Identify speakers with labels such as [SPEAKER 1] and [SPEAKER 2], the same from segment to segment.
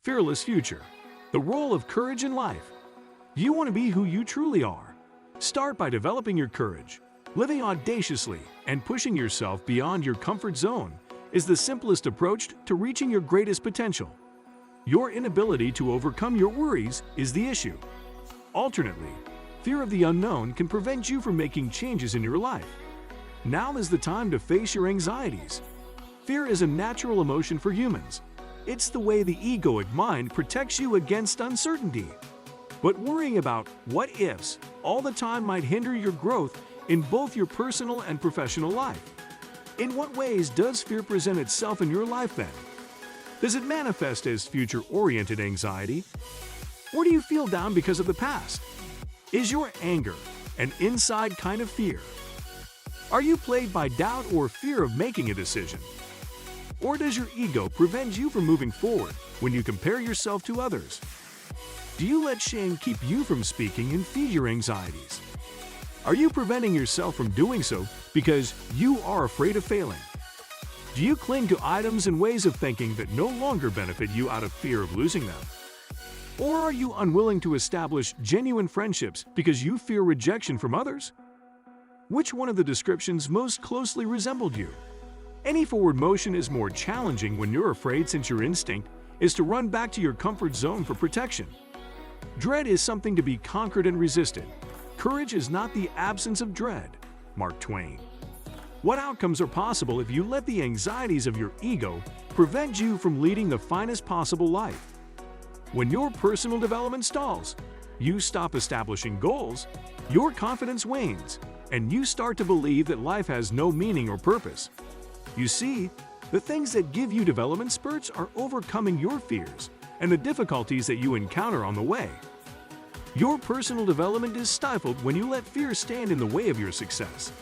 [SPEAKER 1] Fearless future. The role of courage in life. You want to be who you truly are. Start by developing your courage. Living audaciously and pushing yourself beyond your comfort zone is the simplest approach to reaching your greatest potential. Your inability to overcome your worries is the issue. Alternately, fear of the unknown can prevent you from making changes in your life. Now is the time to face your anxieties. Fear is a natural emotion for humans. It's the way the egoic mind protects you against uncertainty. But worrying about what-ifs all the time might hinder your growth in both your personal and professional life. In what ways does fear present itself in your life then? Does it manifest as future-oriented anxiety? Or do you feel down because of the past? Is your anger an inside kind of fear? Are you plagued by doubt or fear of making a decision? Or does your ego prevent you from moving forward when you compare yourself to others? Do you let shame keep you from speaking and feed your anxieties? Are you preventing yourself from doing so because you are afraid of failing? Do you cling to items and ways of thinking that no longer benefit you out of fear of losing them? Or are you unwilling to establish genuine friendships because you fear rejection from others? Which one of the descriptions most closely resembled you? Any forward motion is more challenging when you're afraid, since your instinct is to run back to your comfort zone for protection. Dread is something to be conquered and resisted. Courage is not the absence of dread. Mark Twain. What outcomes are possible if you let the anxieties of your ego prevent you from leading the finest possible life? When your personal development stalls, you stop establishing goals, your confidence wanes, and you start to believe that life has no meaning or purpose. You see, the things that give you development spurts are overcoming your fears and the difficulties that you encounter on the way. Your personal development is stifled when you let fear stand in the way of your success.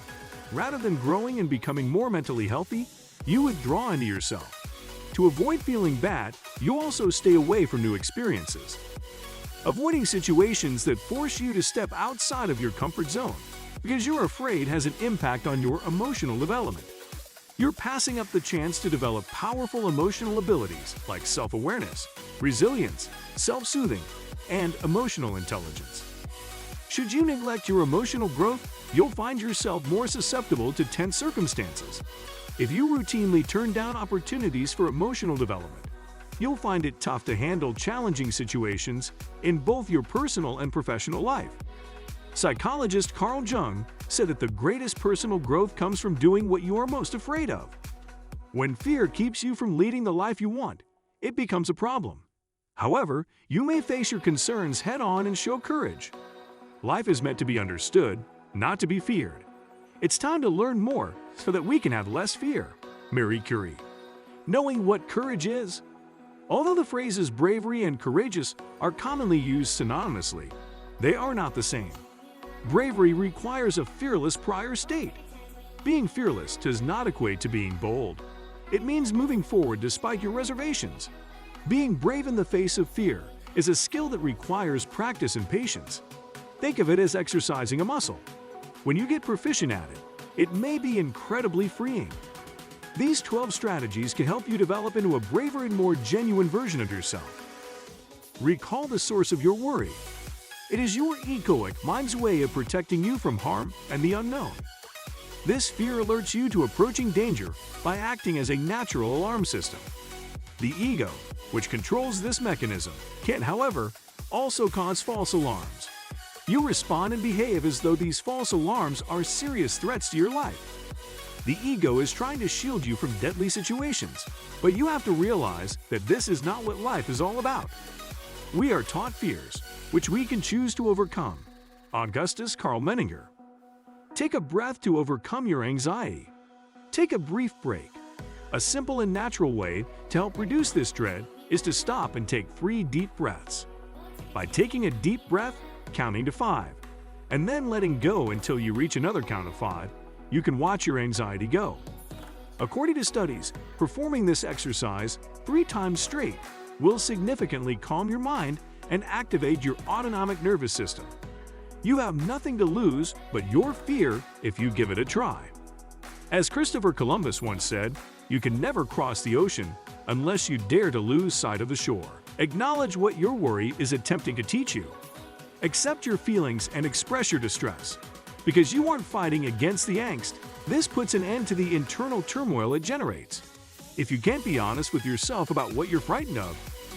[SPEAKER 1] Rather than growing and becoming more mentally healthy, you withdraw into yourself. To avoid feeling bad, you also stay away from new experiences. Avoiding situations that force you to step outside of your comfort zone because you're afraid has an impact on your emotional development. You're passing up the chance to develop powerful emotional abilities like self-awareness, resilience, self-soothing, and emotional intelligence. Should you neglect your emotional growth, you'll find yourself more susceptible to tense circumstances. If you routinely turn down opportunities for emotional development, you'll find it tough to handle challenging situations in both your personal and professional life. Psychologist Carl Jung said that the greatest personal growth comes from doing what you are most afraid of. When fear keeps you from leading the life you want, it becomes a problem. However, you may face your concerns head-on and show courage. Life is meant to be understood, not to be feared. It's time to learn more so that we can have less fear. Marie Curie. Knowing what courage is? Although the phrases bravery and courageous are commonly used synonymously, they are not the same. Bravery requires a fearless prior state. Being fearless does not equate to being bold. It means moving forward despite your reservations. Being brave in the face of fear is a skill that requires practice and patience. Think of it as exercising a muscle. When you get proficient at it, it may be incredibly freeing. These 12 strategies can help you develop into a braver and more genuine version of yourself. Recall the source of your worry. It is your egoic mind's way of protecting you from harm and the unknown. This fear alerts you to approaching danger by acting as a natural alarm system. The ego, which controls this mechanism, can, however, also cause false alarms. You respond and behave as though these false alarms are serious threats to your life. The ego is trying to shield you from deadly situations, but you have to realize that this is not what life is all about. We are taught fears, which we can choose to overcome. Augustus Carl Menninger. Take a breath to overcome your anxiety. Take a brief break. A simple and natural way to help reduce this dread is to stop and take 3 deep breaths. By taking a deep breath, counting to 5, and then letting go until you reach another count of 5, you can watch your anxiety go. According to studies, performing this exercise 3 times straight will significantly calm your mind and activate your autonomic nervous system. You have nothing to lose but your fear if you give it a try. As Christopher Columbus once said, you can never cross the ocean unless you dare to lose sight of the shore. Acknowledge what your worry is attempting to teach you. Accept your feelings and express your distress. Because you aren't fighting against the angst, this puts an end to the internal turmoil it generates. If you can't be honest with yourself about what you're frightened of,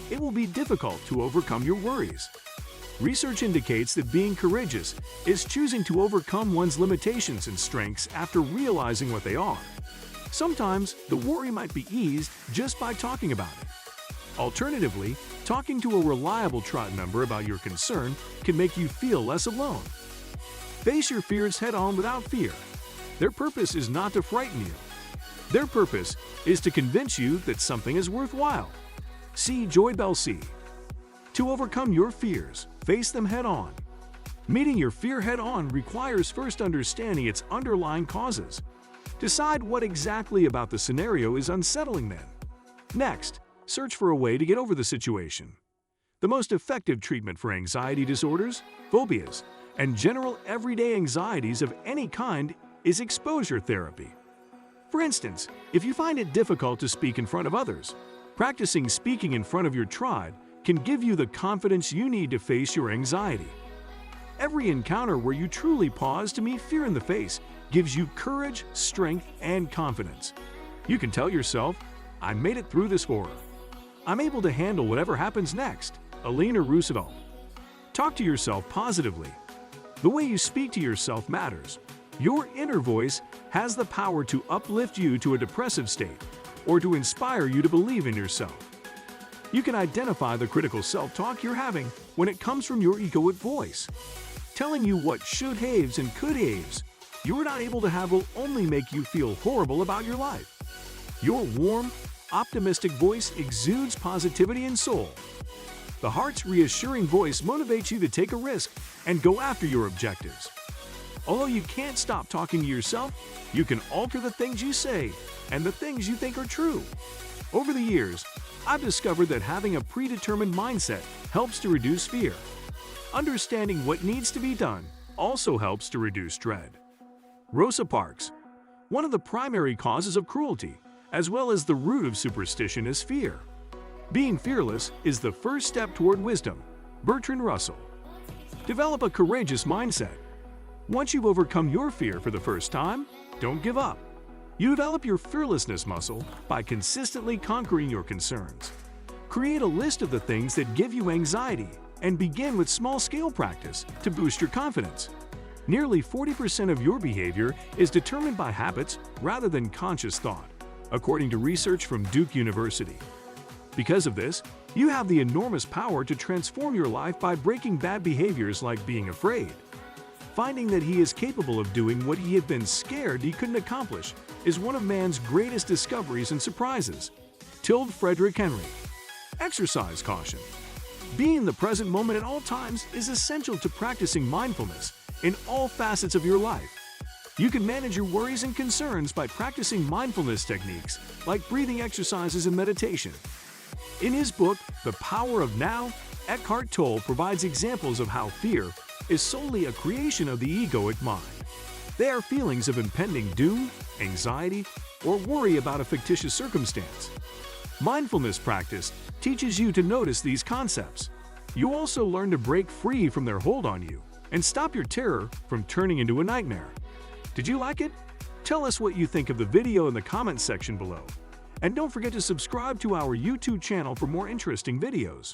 [SPEAKER 1] it will be difficult to overcome your worries. Research indicates that being courageous is choosing to overcome one's limitations and strengths after realizing what they are. Sometimes, the worry might be eased just by talking about it. Alternatively, talking to a reliable tribe member about your concern can make you feel less alone. Face your fears head-on without fear. Their purpose is not to frighten you. Their purpose is to convince you that something is worthwhile. See Joy Bell C. To overcome your fears, face them head-on. Meeting your fear head-on requires first understanding its underlying causes. Decide what exactly about the scenario is unsettling then. Next, search for a way to get over the situation. The most effective treatment for anxiety disorders, phobias, and general everyday anxieties of any kind is exposure therapy. For instance, if you find it difficult to speak in front of others, practicing speaking in front of your tribe can give you the confidence you need to face your anxiety. Every encounter where you truly pause to meet fear in the face gives you courage, strength, and confidence. You can tell yourself, "I made it through this horror. I'm able to handle whatever happens next." Eleanor Roosevelt. Talk to yourself positively. The way you speak to yourself matters. Your inner voice has the power to uplift you to a depressive state or to inspire you to believe in yourself. You can identify the critical self-talk you're having when it comes from your egoic voice. Telling you what should-haves and could-haves you're not able to have will only make you feel horrible about your life. Your warm, optimistic voice exudes positivity and soul. The heart's reassuring voice motivates you to take a risk and go after your objectives. Although you can't stop talking to yourself, you can alter the things you say and the things you think are true. Over the years, I've discovered that having a predetermined mindset helps to reduce fear. Understanding what needs to be done also helps to reduce dread. Rosa Parks. One of the primary causes of cruelty, as well as the root of superstition, is fear. Being fearless is the first step toward wisdom. Bertrand Russell. Develop a courageous mindset. Once you've overcome your fear for the first time, don't give up. You develop your fearlessness muscle by consistently conquering your concerns. Create a list of the things that give you anxiety and begin with small-scale practice to boost your confidence. Nearly 40% of your behavior is determined by habits rather than conscious thought, according to research from Duke University. Because of this, you have the enormous power to transform your life by breaking bad behaviors like being afraid. Finding that he is capable of doing what he had been scared he couldn't accomplish is one of man's greatest discoveries and surprises. Tilde Frederick Henry. Exercise caution. Being in the present moment at all times is essential to practicing mindfulness in all facets of your life. You can manage your worries and concerns by practicing mindfulness techniques like breathing exercises and meditation. In his book, The Power of Now, Eckhart Tolle provides examples of how fear is solely a creation of the egoic mind. They are feelings of impending doom, anxiety, or worry about a fictitious circumstance. Mindfulness practice teaches you to notice these concepts. You also learn to break free from their hold on you and stop your terror from turning into a nightmare. Did you like it? Tell us what you think of the video in the comments section below. And don't forget to subscribe to our YouTube channel for more interesting videos.